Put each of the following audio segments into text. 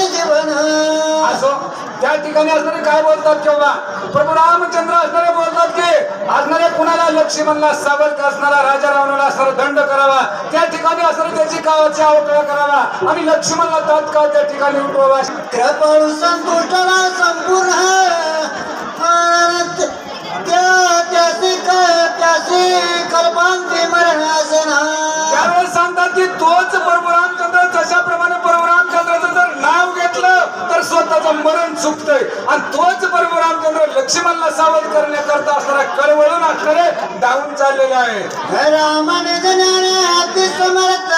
जीवन असो त्या ठिकाणी असणारे काय बोलतात किंवा प्रभू रामचंद्र असणारे बोलतात की असणारे कुणाला लक्ष्मणला सावध असणारा राजा रावणाला असणारा दंड करावा, त्या ठिकाणी असणारे त्याची कावाची अवकळा करावा आणि लक्ष्मणला तात्काळ त्या ठिकाणी उठवावा. कृपाळू संतुष्टला संपूर्ण त्यासी कल्पांती मरणाचे ना. त्यावेळेस सांगतात की तोच प्रभू रामचंद्र जशाप्रमाणे प्रभू रामचंद्राचं जर नाव घेतलं तर स्वतःचं मरण चुकतंय आणि तोच प्रभू रामचंद्र लक्ष्मणला सावध करण्याकरता असणारा कळवळून असणारे धावून चाललेले आहे. रामाने ज्ञाने अति समर्थ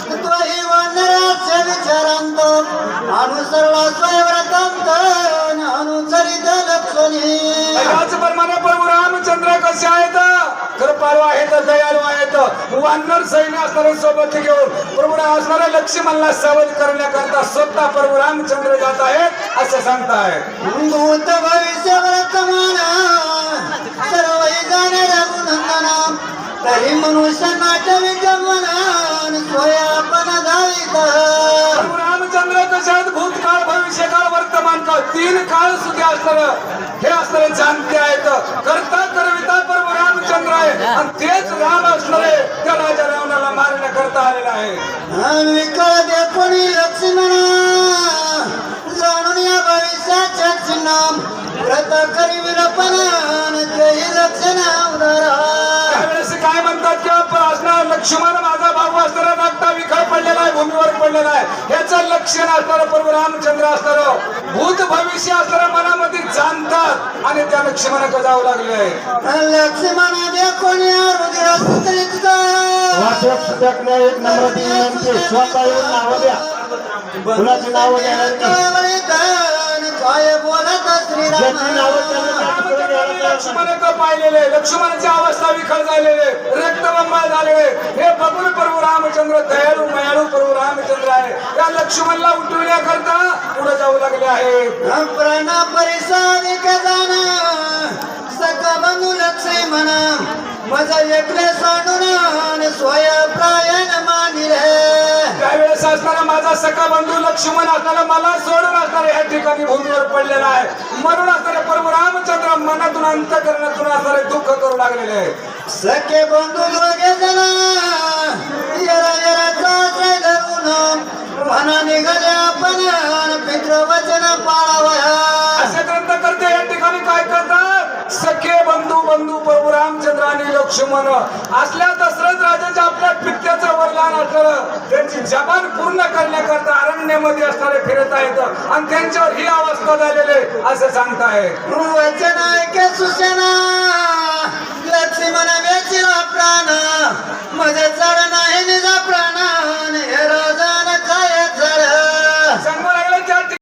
तोही वनराच्या विचारांत अनुसरला स्वयंव्रतांत अनुसरित लक्षणी. त्याचप्रमाणे प्रभू रामचंद्र कसे आहेत? कृपाळू आहेत, दयाळू आहेत. वानर सैन्य असणारे सोबत घेऊन प्रभू असणारे लक्ष्मणला सावध करण्याकरता स्वतः प्रभू रामचंद्र जात आहेत असं सांगताय. भूत भविष्य वर्तमान सर्वही जाणे रघुनंदना तरी मनुष्य नाटवी जमनान स्वयापन धावित. प्रभू रामचंद्र कसे आहेत? भूतकाळ, भविष्यकाळ, वर्तमान काळ तीन काळ सुद्धा असणार हे असणारे जाणते आहेत. करता करविता प्रभू रामचंद्र आहे आणि तेच राम असणारे त्या राजा रावणाला मारण्याकरता आलेला आहे. विकळ दे कोणी लक्ष्मणा जाणून या भविष्याच्या चिन्ह व्रत करी विरपणान जय लक्षणा उदारा. त्यावेळेस काय म्हणतात की असणार लक्ष्मण माझा भाऊ असणारा धाकटा विखळ पडलेला आहे, भूमीवर पडलेला आहे. याचं लक्षण असणार प्रभू रामचंद्र असणार भूत भविष्य असणारा मनामध्ये जाणतात आणि त्या लक्ष्मणाकडे जावं लागले आहे. लक्ष्मणा दे कोणी हृदय एक नंबर स्वतः येऊन नाव द्या. कुणाची नावं घेणार काय बोलत श्रीराम. लक्ष्मण पाहिलेले, लक्ष्मणाची अवस्था विखळ झालेले, रक्तबंबाळ झालेले हे बघून प्रभू रामचंद्र दयाळू मयाळू प्रभू रामचंद्र आहे. त्या लक्ष्मणला उठविण्याकरता पुढे जाऊ लागले आहे. प्राण परिसादिक जाना सका बंधू लक्ष्मण माझा एकले सोडून स्वया प्रायण मानिले. त्यावेळेस असणारा माझा सखा बंधू लक्ष्मण असणारा मला सोडून असणारे या ठिकाणी भूमीवर पडलेला आहे. म्हणून असणारे प्रभू रामचंद्र मनातून अंतःकरणातून असणारे दुःख करू लागलेले आहे. सखे बंधू दोघे जण यरा यराचा आश्रय धरून मना निघाले आपण पितृवचन पाळावया. असे ग्रंथ करते या ठिकाणी काय करतात? सखे बंधू बंधू प्रभू रामचंद्र आणि लक्ष्मण असल्या दशरथ राजाच्या आपल्या पित्याचं वरदान असलं त्यांची जबान पूर्ण करण्याकरता अरण्यामध्ये असणारे फिरत आहेत आणि त्यांच्यावर ही अवस्था झालेली असं सांगताय. वचन ऐके सुसेना लक्ष्मण वेचिला प्राण